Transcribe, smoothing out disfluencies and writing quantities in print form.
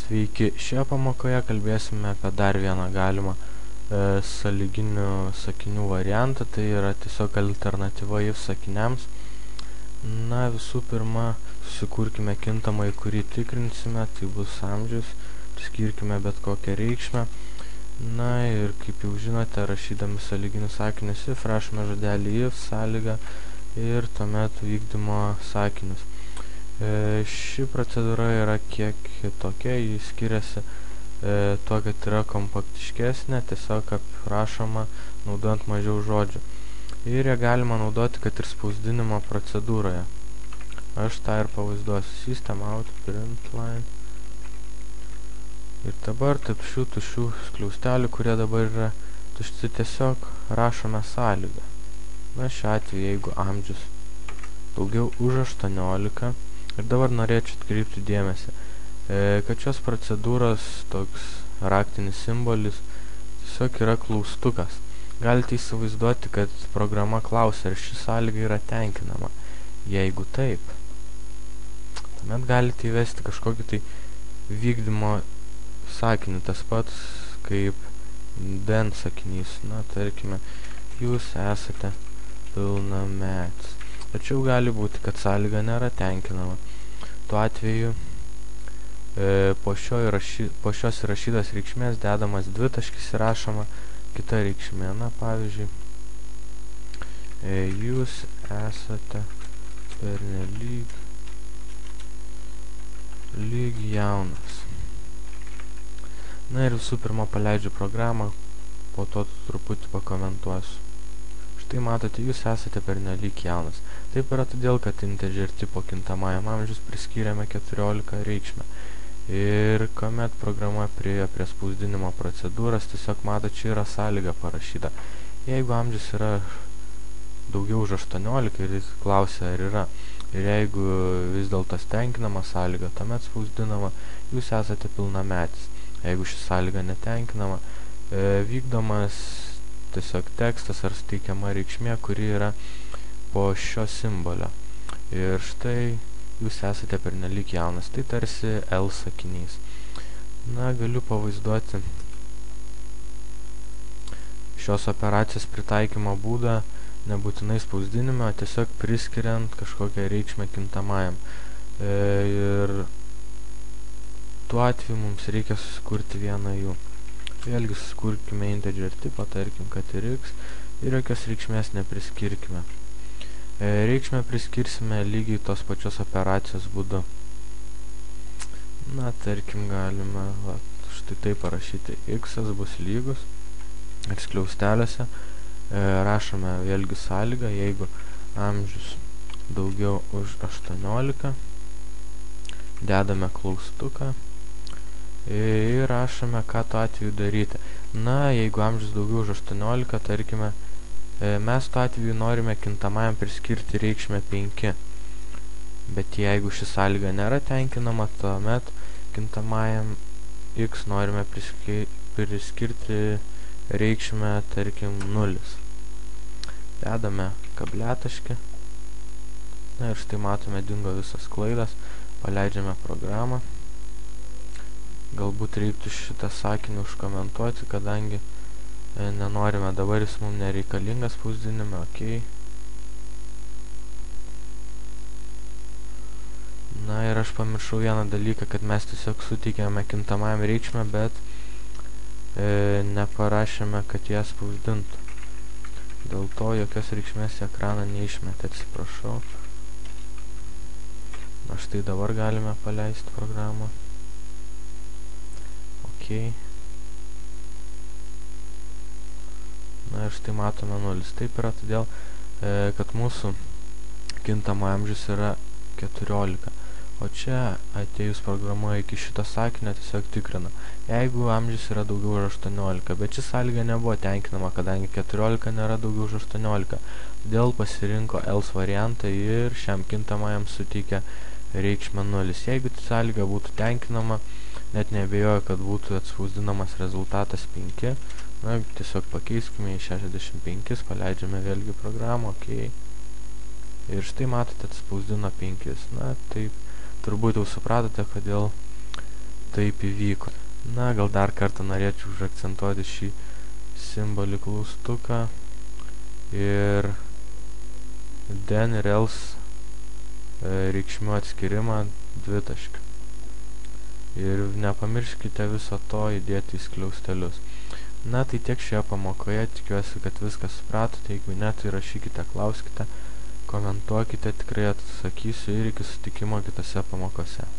Sveiki, šioje pamokoje kalbėsime apie dar vieną galimą sąlyginių sakinių variantą, tai yra tiesiog alternatyva if sakiniams. Na, visų pirma, susikurkime kintamą, į kurį tikrinsime, tai bus amžius, skirkime bet kokią reikšmę. Na ir kaip jau žinote, rašydami sąlyginius sakinius if, rašome žodelį if, sąlygą ir tuomet vykdymo sakinius. Ši procedūra yra kiek kitokia, jis skiriasi tuo, kad yra kompaktiškesnė, tiesiog aprašoma naudojant mažiau žodžių. Ir ją galima naudoti, kad ir spausdinimo procedūroje. Aš tą ir pavaizduosiu. System out, print line. Ir dabar tarp šių tuščių skliaustelių, kurie dabar yra tušti, tiesiog rašome sąlygą. Na, šiuo atveju, jeigu amžius daugiau už 18, ir dabar norėčiau atkreipti dėmesį, kad šios procedūros toks raktinis simbolis tiesiog yra klaustukas. Galite įsivaizduoti, kad programa klausia, ar ši sąlyga yra tenkinama. Jeigu taip, tuomet galite įvesti kažkokį tai vykdymo sakinį, tas pats kaip then sakinys. Na, tarkime, jūs esate pilnametis. Tačiau gali būti, kad sąlyga nėra tenkinama. Tuo atveju po šios įrašytos reikšmės dedamas dvitaškis ir rašoma kita reikšmė. Na, pavyzdžiui, jūs esate pernelyg jaunas. Na ir visų pirma paleidžiu programą, po to truputį pakomentuosiu. Štai matote, jūs esate pernelyg jaunas. Taip yra todėl, kad integer tipo kintamajam amžius priskyrėme 14 reikšmę. Ir kuomet programa priėjo prie spausdinimo procedūros, tiesiog matote, čia yra sąlyga parašyta. Jeigu amžius yra daugiau už 18 ir jis klausia, ar yra, ir jeigu vis dėlto tenkinama sąlyga, tuomet spausdinama, jūs esate pilnametis. Jeigu ši sąlyga netenkinama, vykdomas tiesiog tekstas ar suteikiama reikšmė, kuri yra po šio simbolio. Ir štai jūs esate pernelyg jaunas. Tai tarsi L sakinys. Na, galiu pavaizduoti šios operacijos pritaikymo būdą nebūtinai spausdinime, tiesiog priskiriant kažkokią reikšmę kintamajam. Ir tuo atveju mums reikia susikurti vieną jų. Vėlgi susikurkime integer tipą, tarkim, kad ir x, ir jokios reikšmės nepriskirkime. Reikšmę priskirsime lygiai tos pačios operacijos būdu. Na, tarkim, galime štai taip parašyti. X bus lygus ir skliausteliuose rašome vėlgi sąlygą, jeigu amžius daugiau už 18, dedame klaustuką ir rašome, ką tuo atveju daryti. Na, jeigu amžius daugiau už 18, tarkime, mes tuo atveju norime kintamajam priskirti reikšmę 5. Bet jeigu ši sąlyga nėra tenkinama, tuomet kintamajam x norime priskirti reikšmę, tarkim, 0. Dedame kabletaškį. Na ir štai matome, dingo visas klaidas. Paleidžiame programą. Galbūt reiktų šitą sakinį užkomentuoti, kadangi nenorime, dabar jis mums nereikalingas spausdinime, ok. Na ir aš pamiršau vieną dalyką, kad mes tiesiog suteikėme kintamajam reikšmę, bet neparašėme, kad ją spausdintų. Dėl to jokios reikšmės į ekraną neišmetė, atsiprašau. Na štai dabar galime paleisti programą. Ok. Na ir štai matome 0. Taip yra todėl, kad mūsų kintama amžius yra 14. O čia atėjus programa iki šito sakinio tiesiog tikrina. Jeigu amžius yra daugiau už 18, bet ši sąlyga nebuvo tenkinama, kadangi 14 nėra daugiau už 18. Todėl pasirinko else variantą ir šiam kintamajam suteikia reikšmę 0. Jeigu sąlyga būtų tenkinama, net neabejoju, kad būtų atspausdinamas rezultatas 5. Na, tiesiog pakeiskime į 65, paleidžiame vėlgi programą, ok. Ir štai matote, atspausdino 5. Na, taip, turbūt jau supratote, kodėl taip įvyko. Na, gal dar kartą norėčiau užakcentuoti šį simbolį klaustuką ir then ir else reikšmių atskirimą dvitaškių. Ir nepamirškite viso to įdėti į skliaustelius. Na, tai tiek šioje pamokoje, tikiuosi, kad viską supratote, jeigu ne, tai rašykite, klauskite, komentuokite, tikrai atsakysiu ir iki sutikimo kitose pamokose.